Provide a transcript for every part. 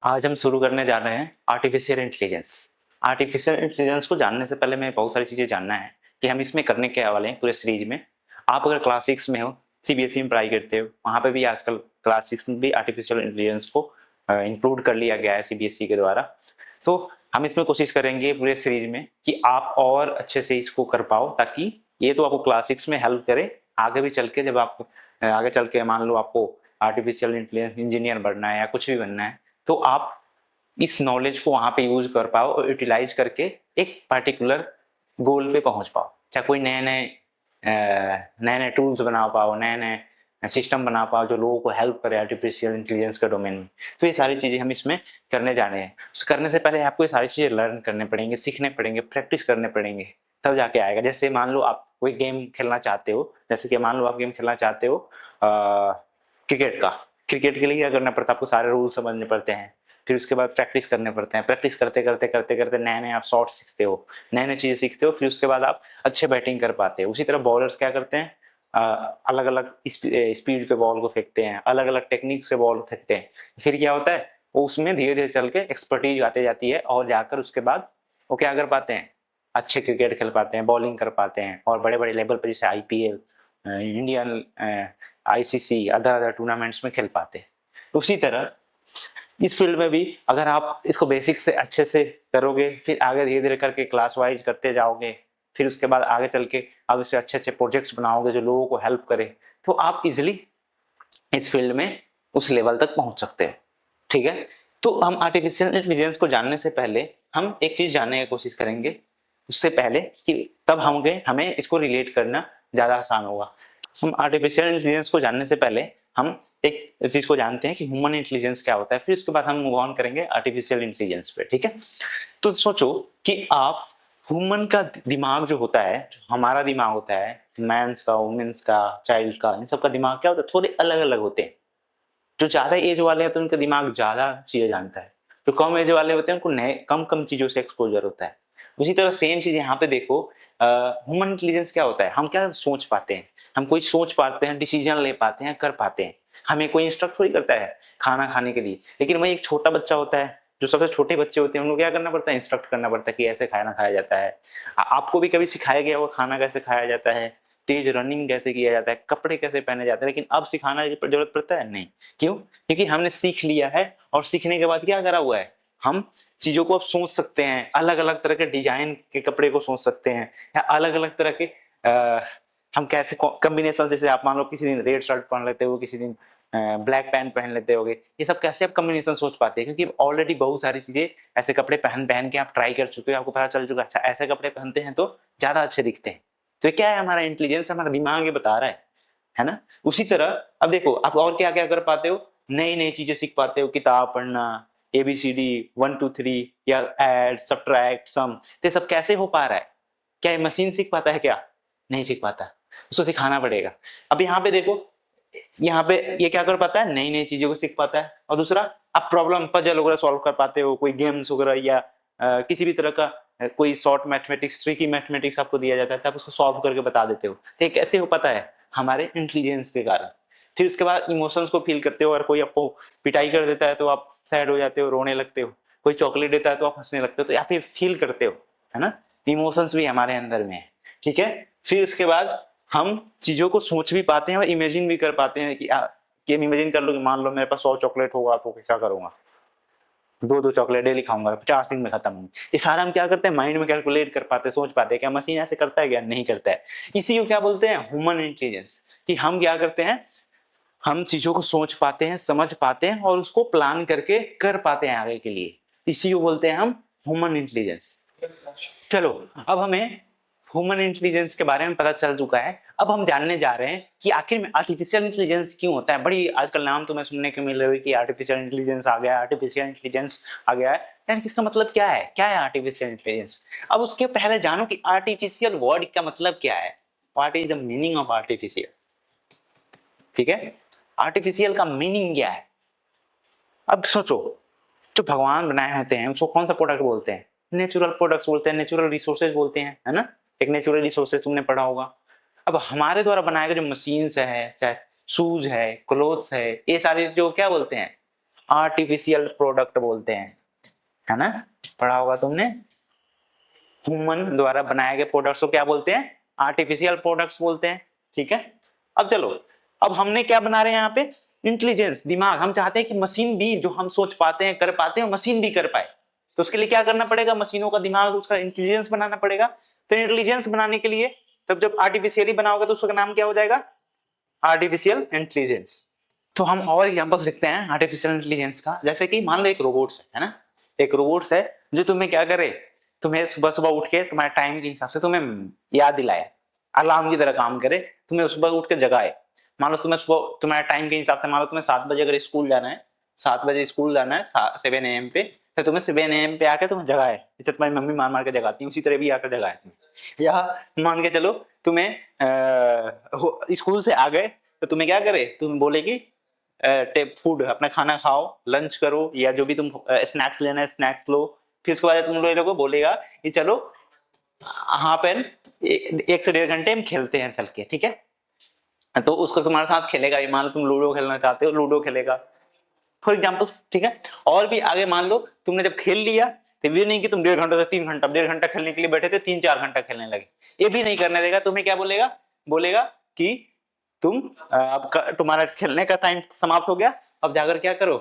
आज हम शुरू करने जा रहे हैं आर्टिफिशियल इंटेलिजेंस। आर्टिफिशियल इंटेलिजेंस को जानने से पहले हमें बहुत सारी चीज़ें जानना है कि हम इसमें करने क्या वाले हैं पूरे सीरीज में। आप अगर क्लास 6 में हो, सीबीएसई में पढ़ाई करते हो, वहाँ पे भी आजकल क्लास 6 में भी आर्टिफिशियल इंटेलिजेंस को इंक्लूड कर लिया गया है सीबीएसई के द्वारा। सो हम इसमें कोशिश करेंगे पूरे सीरीज में कि आप और अच्छे से इसको कर पाओ, ताकि ये तो आपको क्लास 6 में हेल्प करे। आगे भी चल के जब आप आगे चल के मान लो आपको आर्टिफिशियल इंटेलिजेंस इंजीनियर बनना है या कुछ भी बनना है, तो आप इस नॉलेज को वहां पे यूज कर पाओ और यूटिलाइज करके एक पर्टिकुलर गोल पे पहुंच पाओ। चाहे कोई नए नए टूल्स बना पाओ, नए नए सिस्टम बना पाओ जो लोगों को हेल्प करे आर्टिफिशियल इंटेलिजेंस के डोमेन में। तो ये सारी चीजें हम इसमें करने जा रहे हैं। करने से पहले आपको ये सारी चीजें लर्न करने पड़ेंगे, सीखने पड़ेंगे, प्रैक्टिस करने पड़ेंगे, तब जाके आएगा। जैसे मान लो आप कोई गेम खेलना चाहते हो, जैसे कि मान लो आप गेम खेलना चाहते हो क्रिकेट का। क्रिकेट के लिए क्या करना पड़ता है, आपको सारे रूल समझने पड़ते हैं, फिर उसके बाद प्रैक्टिस करने पड़ते हैं। प्रैक्टिस करते करते करते करते नए नए आप शॉट सीखते हो, नए नए चीजें सीखते हो, फिर उसके बाद आप अच्छे बैटिंग कर पाते हो। उसी तरह बॉलर्स क्या करते हैं, अलग अलग स्पीड पे बॉल को फेंकते हैं, अलग अलग टेक्निक से बॉल फेंकते हैं। फिर क्या होता है, वो उसमें धीरे धीरे चल के एक्सपर्टीज आती जाती है और जाकर उसके बाद वो क्या कर पाते हैं, अच्छे क्रिकेट खेल पाते हैं, बॉलिंग कर पाते हैं और बड़े बड़े लेवल पर जैसे IPL, Indian, ICC, other other tournaments में खेल पाते हैं। उसी तरह इस फील्ड में भी अगर आप इसको बेसिक से अच्छे से करोगे, फिर आगे धीरे धीरे करके क्लास वाइज करते जाओगे, फिर उसके बाद आगे चल के आप इससे अच्छे अच्छे प्रोजेक्ट्स बनाओगे जो लोगों को हेल्प करे, तो आप इजिली इस फील्ड में उस लेवल तक पहुंच सकते हैं। ठीक है, तो हम आर्टिफिशियल इंटेलिजेंस को जानने से पहले हम एक चीज जानने की कोशिश करेंगे, उससे पहले कि तब हमें इसको रिलेट करना ज्यादा आसान होगा। हम आर्टिफिशियल इंटेलिजेंस को जानने से पहले हम एक चीज को जानते हैं कि ह्यूमन इंटेलिजेंस क्या होता है, फिर उसके बाद हम मूव ऑन करेंगे आर्टिफिशियल इंटेलिजेंस पे। ठीक है, तो सोचो कि आप ह्यूमन का दिमाग जो होता है, जो हमारा दिमाग होता है, मैंस का, वुमेन्स का, चाइल्ड का, इन सब का दिमाग क्या होता है, थोड़े अलग अलग होते हैं। जो ज्यादा एज वाले हैं तो उनका दिमाग ज्यादा चीजें जानता है, जो कम एज वाले होते हैं उनको नए कम कम चीजों से एक्सपोजर होता है। उसी तरह सेम चीज यहाँ पे देखो, ह्यूमन इंटेलिजेंस क्या होता है, हम क्या सोच पाते हैं, हम कोई सोच पाते हैं, डिसीजन ले पाते हैं, कर पाते हैं। हमें कोई इंस्ट्रक्ट थोड़ी करता है खाना खाने के लिए, लेकिन वही एक छोटा बच्चा होता है, जो सबसे छोटे बच्चे होते हैं, उनको क्या करना पड़ता है, इंस्ट्रक्ट करना पड़ता है कि ऐसे खाना खाया जाता है। आपको भी कभी सिखाया गया होगा खाना कैसे खाया जाता है, तेज रनिंग कैसे किया जाता है, कपड़े कैसे पहने जाते हैं, लेकिन अब सिखाना की जरूरत पड़ता है नहीं। क्यों? क्योंकि हमने सीख लिया है और सीखने के बाद क्या करा हुआ है, हम चीजों को अब सोच सकते हैं, अलग अलग तरह के डिजाइन के कपड़े को सोच सकते हैं, या अलग अलग तरह के हम कैसे कॉम्बिनेशन, जैसे आप मान लो किसी दिन रेड शर्ट पहन लेते हो, किसी दिन ब्लैक पैंट पहन लेते होगे, ये सब कैसे आप कॉम्बिनेशन सोच पाते हैं, क्योंकि ऑलरेडी बहुत सारी चीजें ऐसे कपड़े पहन पहन के आप ट्राई कर चुके हो, आपको पता चल चुका है अच्छा ऐसे कपड़े पहनते हैं तो ज्यादा अच्छे दिखते हैं। तो ये क्या है, हमारा इंटेलिजेंस, हमारा दिमाग ये बता रहा है ना। उसी तरह अब देखो आप और क्या क्या कर पाते हो, नई नई चीजें सीख पाते हो, किताब पढ़ना, ABCD 1 2 3 या ऐड सब्ट्रैक्ट सम, ये सब कैसे हो पा रहा है? क्या ये मशीन सीख पाता है क्या? नहीं सीख पाता, उसको सिखाना पड़ेगा। अब यहाँ पे देखो, यहाँ पे ये क्या कर पाता है, नई नई चीजों को सीख पाता है। और दूसरा, आप प्रॉब्लम पजल वगैरह सॉल्व कर पाते हो, कोई गेम्स वगैरह या किसी भी तरह का कोई शॉर्ट मैथमेटिक्स, ट्रिकी मैथमेटिक्स आपको दिया जाता है, तब उसको सॉल्व करके बता देते हो। ये कैसे हो पाता है, हमारे इंटेलिजेंस के कारण। फिर उसके बाद इमोशंस को फील करते हो, अगर कोई आपको पिटाई कर देता है तो आप सैड हो जाते हो, रोने लगते हो, कोई चॉकलेट देता है तो आप हंसने लगते हो, तो आप ये फील करते हो, है ना। इमोशंस भी हमारे अंदर में है। ठीक है, फिर उसके बाद हम चीजों को सोच भी पाते हैं और इमेजिन भी कर पाते हैं कि इमेजिन कर लो कि मान लो मेरे पास 100 चॉकलेट होगा तो क्या करूंगा, दो दो चॉकलेट डेली खाऊंगा, 50 दिन में खत्म होंगे। ये सारा हम क्या करते हैं, माइंड में कैलकुलेट कर पाते हैं, सोच पाते हैं। क्या मशीन ऐसे करता है क्या? नहीं करता है। इसी को क्या बोलते हैं, ह्यूमन इंटेलिजेंस। कि हम क्या करते हैं, हम चीजों को सोच पाते हैं, समझ पाते हैं और उसको प्लान करके कर पाते हैं आगे के लिए। इसी को बोलते हैं हम ह्यूमन इंटेलिजेंस। चलो, अब हमें ह्यूमन इंटेलिजेंस के बारे में पता चल चुका है। अब हम जानने जा रहे हैं कि आखिर में आर्टिफिशियल इंटेलिजेंस क्यों होता है। बड़ी आजकल नाम तुम्हें सुनने को मिल रही है कि आर्टिफिशियल इंटेलिजेंस आ गया, आर्टिफिशियल इंटेलिजेंस आ गया है। यार इसका मतलब क्या है, क्या है आर्टिफिशियल इंटेलिजेंस? अब उसके पहले जानो कि आर्टिफिशियल वर्ड का मतलब क्या है, what is the meaning of artificial. ठीक है, आर्टिफिशियल का मीनिंग क्या है। अब सोचो, जो भगवान बनाए होते हैं उसको कौन सा प्रोडक्ट बोलते हैं, नेचुरल प्रोडक्ट्स बोलते हैं, नेचुरल रिसोर्सेज बोलते हैं, है ना। एक नेचुरल रिसोर्सेज तुमने पढ़ा होगा। अब हमारे द्वारा बनाए गए जो मशीन्स है, चाहे शूज है, क्लोथ्स है, ये सारे जो क्या बोलते हैं, आर्टिफिशियल प्रोडक्ट बोलते हैं, है ना, पढ़ा होगा तुमने। ह्यूमन द्वारा बनाए गए प्रोडक्ट्स को क्या बोलते हैं? आर्टिफिशियल प्रोडक्ट्स बोलते हैं। ठीक है, अब चलो, अब हमने क्या बना रहे हैं यहाँ पे? इंटेलिजेंस, दिमाग। हम चाहते हैं कि मशीन भी जो हम सोच पाते हैं, कर पाते हैं, मशीन भी कर पाए। तो उसके लिए क्या करना पड़ेगा? मशीनों का दिमाग, उसका इंटेलिजेंस बनाना पड़ेगा। तो इंटेलिजेंस बनाने के लिए तब जब आर्टिफिशियली बनाओगे तो उसका नाम क्या हो जाएगा? Artificial intelligence. तो हम और एग्जांपल्स देखते हैं आर्टिफिशियल इंटेलिजेंस का। जैसे कि मान लो एक रोबोट्स है ना, एक रोबोट्स है जो तुम्हें क्या करे, तुम्हें सुबह सुबह उठ के तुम्हारे टाइम के हिसाब से तुम्हें याद दिलाए, अलार्म की तरह काम करे, तुम्हें सुबह उठ के जगाए। मान लो तुम्हें सुबह तुम्हारे टाइम के हिसाब से, मान लो तुम्हें 7 बजे अगर स्कूल जाना है, 7 बजे स्कूल जाना है 7 AM पे, तो तुम्हें 7 AM पे आके तुम्हें जगाए, जैसे तुम्हारी मम्मी मार मार के जगाती है उसी तरह भी आकर जगाए तुम्हें। या मान के चलो तुम्हें स्कूल से आ गए तो तुम्हें क्या करे, तुम बोले कि टेप फूड, अपना खाना खाओ, लंच करो, या जो भी तुम स्नैक्स लेना है स्नैक्स लो। फिर उसके बाद तुम लोगों को बोलेगा कि चलो हाँ पेन 1 से 1.5 घंटे हम खेलते हैं चल के, ठीक है। तो उसको तुम्हारे साथ खेलेगा। मान लो तुम लूडो खेलना चाहते हो, लूडो खेलेगा फॉर एग्जाम्पल, ठीक है। और भी आगे मान लो तुमने जब खेल लिया तो ये नहीं कि तुम 1.5 घंटा से 3 घंटा, 1.5 घंटा खेलने के लिए बैठे थे 3-4 घंटा खेलने लगे, ये भी नहीं करने देगा। तुम्हें क्या बोलेगा? बोलेगा कि तुम अब तुम्हारा खेलने का टाइम समाप्त हो गया, अब जाकर क्या करो?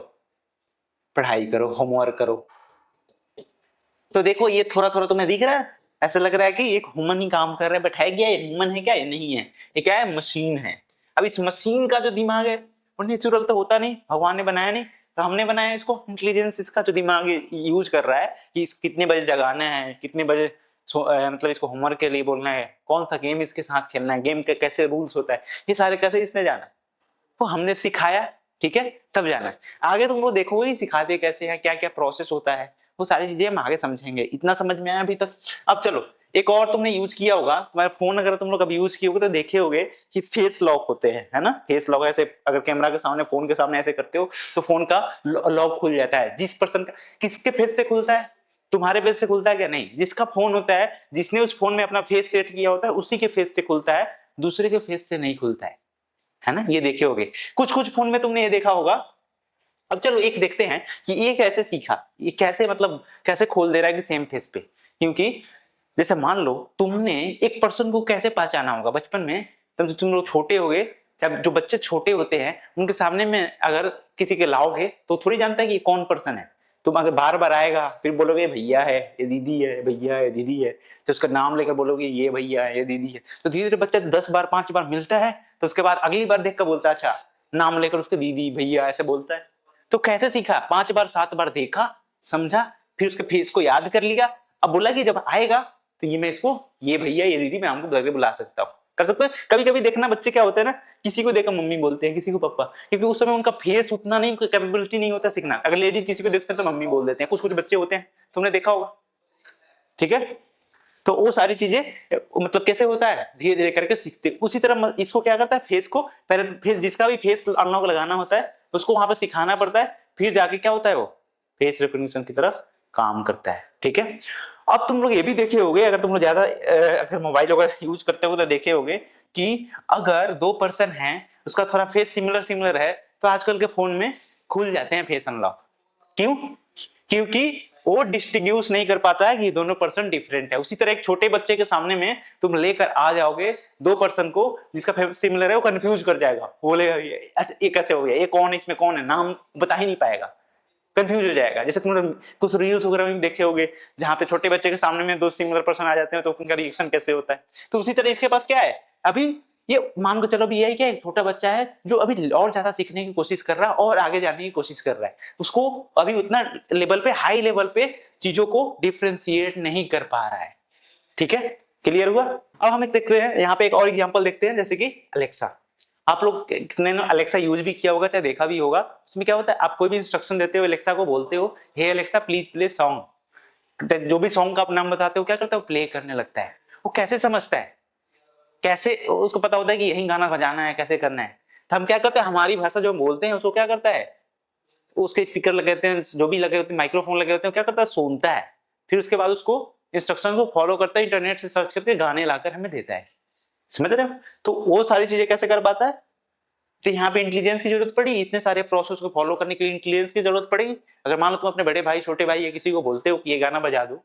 पढ़ाई करो, होमवर्क करो। तो देखो ये थोड़ा थोड़ा तुम्हें दिख रहा है, ऐसा लग रहा है कि एक ह्यूमन ही काम कर रहा है, बट है क्या? ये ह्यूमन है क्या? ये नहीं है, ये क्या है? मशीन है। अब इस मशीन का जो दिमाग है वो नेचुरल तो होता नहीं, भगवान ने बनाया नहीं, तो हमने बनाया इसको इंटेलिजेंस। इसका जो दिमाग यूज कर रहा है कि कितने बजे जगाना है, कितने बजे मतलब इसको होमवर्क के लिए बोलना है, कौन सा गेम इसके साथ खेलना है, गेम के कैसे रूल्स होता है, ये सारे कैसे इसने जाना, वो हमने सिखाया, ठीक है, तब जाना। आगे तुम लोग देखोगे सिखाते कैसे हैं, क्या क्या प्रोसेस होता है, वो सारी चीजें हम आगे समझेंगे। इतना समझ में आया अभी तक? अब चलो एक और तुमने यूज किया होगा, तुम्हारा फोन अगर तुम लोग कभी यूज किए होगे तो देखे होगे कि फेस लॉक होते हैं, है ना। फेस लॉक ऐसे अगर कैमरा के सामने, फोन के सामने ऐसे करते हो तो फोन का लॉक खुल जाता है। जिस पर्सन का, किसके फेस से खुलता है? तुम्हारे फेस से खुलता है क्या? नहीं, जिसका फोन होता है, जिसने उस फोन में अपना फेस सेट किया होता है, उसी के फेस से खुलता है, दूसरे के फेस से नहीं खुलता है ना। ये देखे होगे, कुछ कुछ फोन में तुमने ये देखा होगा। अब चलो एक देखते हैं कि ये कैसे सीखा, ये कैसे मतलब कैसे खोल दे रहा है कि सेम फेस पे। क्योंकि जैसे मान लो तुमने एक पर्सन को कैसे पहचाना होगा बचपन में, तब तुम लोग छोटे होगे, जब जो बच्चे छोटे होते हैं उनके सामने में अगर किसी के लाओगे तो थोड़ी जानता है कि ये कौन पर्सन है। तुम अगर बार बार आएगा फिर बोलोगे भैया है, ये दीदी है, भैया है, दीदी है, तो उसका नाम लेकर बोलोगे ये भैया है, ये दीदी है। तो धीरे धीरे बच्चा 10 बार 5 बार मिलता है तो उसके बाद अगली बार देख कर बोलता है, अच्छा नाम लेकर उसके दीदी भैया ऐसे बोलता है। तो कैसे सीखा? 5 बार 7 बार देखा, समझा, फिर उसके फेस को याद कर लिया। अब बोला कि जब आएगा तो ये मैं इसको ये भैया ये दीदी मैं हमको घर पे बुला सकता हूँ, कर सकते हैं। कभी कभी देखना बच्चे क्या होते हैं ना, किसी को देखकर मम्मी बोलते हैं, किसी को पापा, क्योंकि उस समय उनका फेस उतना नहीं, कैपेबिलिटी नहीं होता सीखना। अगर लेडीज किसी को देखते हैं तो मम्मी बोल देते हैं, कुछ कुछ बच्चे होते हैं, तुमने देखा होगा, ठीक है। तो वो सारी चीजें मतलब कैसे होता है, धीरे धीरे करके सीखते। उसी तरह इसको क्या करता है, फेस को पहले फेस, जिसका भी फेस अनलॉक लगाना होता है उसको वहां पर सिखाना पड़ता है, फिर जाके क्या होता है वो फेस रिकॉग्निशन की तरह काम करता है, ठीक है। अब तुम लोग ये भी देखे होगे, अगर तुम लोग ज्यादा अगर मोबाइल वगैरह यूज करते हो तो देखे होगे कि अगर 2 पर्सन हैं उसका थोड़ा फेस सिमिलर सिमिलर है तो आजकल के फोन में खुल जाते हैं फेस अनलॉक। क्यों? क्योंकि वो डिस्टिंग्विश नहीं कर पाता है कि ये दोनों पर्सन डिफरेंट है। उसी तरह एक छोटे बच्चे के सामने में तुम लेकर आ जाओगे 2 पर्सन को जिसका फेस सिमिलर है, वो कंफ्यूज कर जाएगा, बोलेगा अच्छा ये कैसे हो गया, ये कौन है, इसमें कौन है, नाम बता ही नहीं पाएगा, कंफ्यूज हो जाएगा। जैसे तुमने कुछ रील्स वगैरह में देखे होंगे जहां पे छोटे बच्चे के सामने में 2 सिमिलर पर्सन आ जाते हैं तो उनका रिएक्शन कैसे होता है। तो उसी तरह इसके पास क्या है, अभी ये मान को चलो अभी यही क्या, एक छोटा बच्चा है जो अभी और ज्यादा सीखने की कोशिश कर रहा है और आगे जाने की कोशिश कर रहा है, उसको अभी उतना लेवल पे, हाई लेवल पे चीजों को डिफ्रेंशिएट नहीं कर पा रहा है, ठीक है। क्लियर हुआ? अब हम एक देखते हैं, यहाँ पे एक और एग्जांपल देखते हैं, जैसे कि अलेक्सा। आप लोग कितने ने अलेक्सा यूज भी किया होगा, चाहे देखा भी होगा। उसमें क्या होता है, आप कोई भी इंस्ट्रक्शन देते हो, अलेक्सा को बोलते हो हे अलेक्सा प्लीज प्ले सॉन्ग, जो भी सॉन्ग का आप नाम बताते हो क्या करता है, प्ले करने लगता है। वो कैसे समझता है, कैसे उसको पता होता है कि यही गाना बजाना है, कैसे करना है। तो हम क्या करते हैं, हमारी भाषा जो हम बोलते हैं उसको क्या करता है, उसके स्पीकर लगे होते हैं, जो भी लगे होते हैं, माइक्रोफोन लगे होते हैं, क्या करता है, सुनता है, फिर उसके बाद उसको इंस्ट्रक्शन को फॉलो करता है, इंटरनेट से सर्च करके गाने लाकर हमें देता है। समझ रहे हो? तो वो सारी चीजें कैसे कर पाता है, तो यहाँ पे इंटेलिजेंस की जरूरत पड़ी, इतने सारे प्रोसेस को फॉलो करने के लिए इंटेलिजेंस की जरूरत पड़ेगी। अगर मान लो तुम अपने बड़े भाई, छोटे भाई या किसी को बोलते हो कि ये गाना बजा दो,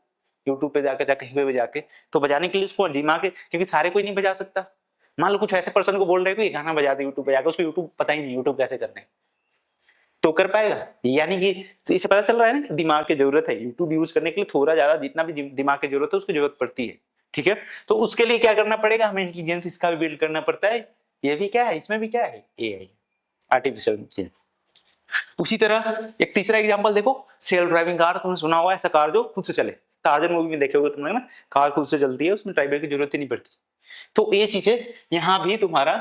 यूट्यूब पे जाके कहीं पे जाके, तो बजाने के लिए उसको दिमाग, क्योंकि सारे कोई नहीं बजा सकता। मान लो कुछ ऐसे पर्सन को बोल रहे हो कि ये गाना बजा दे यूट्यूब पे जाके, उसको यूट्यूब पता ही नहीं यूट्यूब कैसे करना है, तो कर पाएगा? यानी कि इससे पता चल रहा है ना कि दिमाग की जरूरत है यूट्यूब यूज करने के लिए, थोड़ा ज्यादा जितना भी दिमाग की जरूरत है उसकी जरूरत पड़ती है। ठीक है, तो उसके लिए क्या करना पड़ेगा, हमें इंटेलिजेंस इसका भी बिल्ड करना पड़ता है। ये भी क्या है, इसमें भी क्या है, एआई, आर्टिफिशियल इंटेलिजेंस। उसी तरह एक तीसरा एग्जांपल देखो, सेल्फ ड्राइविंग कार। तुमने सुना होगा ऐसा कार जो खुद से चले, टार्जन मूवी में देखे होगे तुमने ना, कार खुद से चलती है, उसमें ड्राइवर की जरूरत ही नहीं पड़ती। तो ये चीजें यहाँ भी तुम्हारा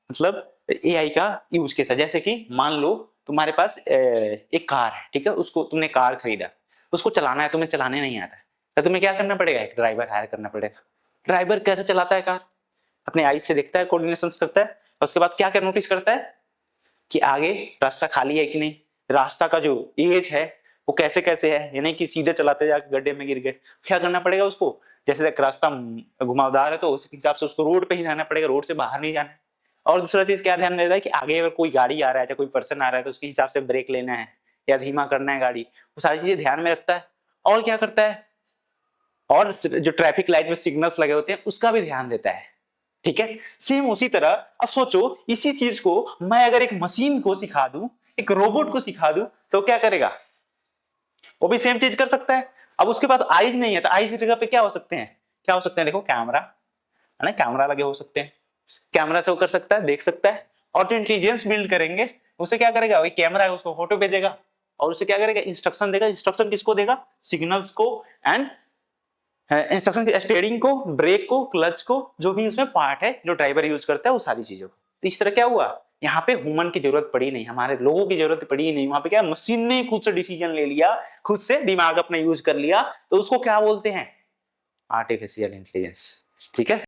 मतलब एआई का यूज केस है। जैसे कि मान लो तुम्हारे पास एक कार है, ठीक है, उसको तुमने कार खरीदा, उसको चलाना है, तुम्हें चलाने नहीं आता है, तो तुम्हें क्या करना पड़ेगा, एक ड्राइवर हायर करना पड़ेगा। ड्राइवर कैसे चलाता है कार, अपने आई से देखता है, कोऑर्डिनेशन करता है, और उसके बाद क्या क्या नोटिस करता है कि आगे रास्ता खाली है कि नहीं, रास्ता का जो एज है वो कैसे कैसे है, यानी कि सीधे चलाते जाके गड्ढे में गिर गए, क्या करना पड़ेगा उसको, जैसे एक रास्ता घुमावदार है तो उस हिसाब से उसको रोड पे ही रहना पड़ेगा, रोड से बाहर नहीं जाना है। और दूसरा चीज क्या ध्यान देता है कि आगे अगर कोई गाड़ी आ रहा है या कोई पर्सन आ रहा है तो उसके हिसाब से ब्रेक लेना है या धीमा करना है गाड़ी, वो सारी चीजें ध्यान में रखता है। और क्या करता है, और जो ट्रैफिक लाइट में सिग्नल्स लगे होते हैं उसका भी ध्यान देता है। ठीक है, सेम उसी तरह अब सोचो इसी चीज को मैं अगर एक मशीन को सिखा दूं, एक रोबोट को सिखा दूं, तो क्या करेगा, वो भी सेम चीज कर सकता है। अब उसके पास आईज नहीं है, तो आईज की जगह पे क्या हो सकते हैं, क्या हो सकते हैं, देखो कैमरा है ना, कैमरा लगे हो सकते हैं, कैमरा से वो कर सकता है, देख सकता है। और जो इंटेलिजेंस बिल्ड करेंगे उसे क्या करेगा, वही कैमरा है उसको फोटो भेजेगा और उसे क्या करेगा, इंस्ट्रक्शन देगा। इंस्ट्रक्शन किसको देगा, सिग्नल्स को, एंड इंस्ट्रक्शन की स्टीयरिंग को, ब्रेक को, क्लच को, जो भी उसमें पार्ट है जो ड्राइवर यूज करता है वो सारी चीजों को। तो इस तरह क्या हुआ, यहाँ पे ह्यूमन की जरूरत पड़ी नहीं, हमारे लोगों की जरूरत पड़ी ही नहीं, वहां पे क्या मशीन ने खुद से डिसीजन ले लिया, खुद से दिमाग अपना यूज कर लिया, तो उसको क्या बोलते हैं, आर्टिफिशियल इंटेलिजेंस। ठीक है।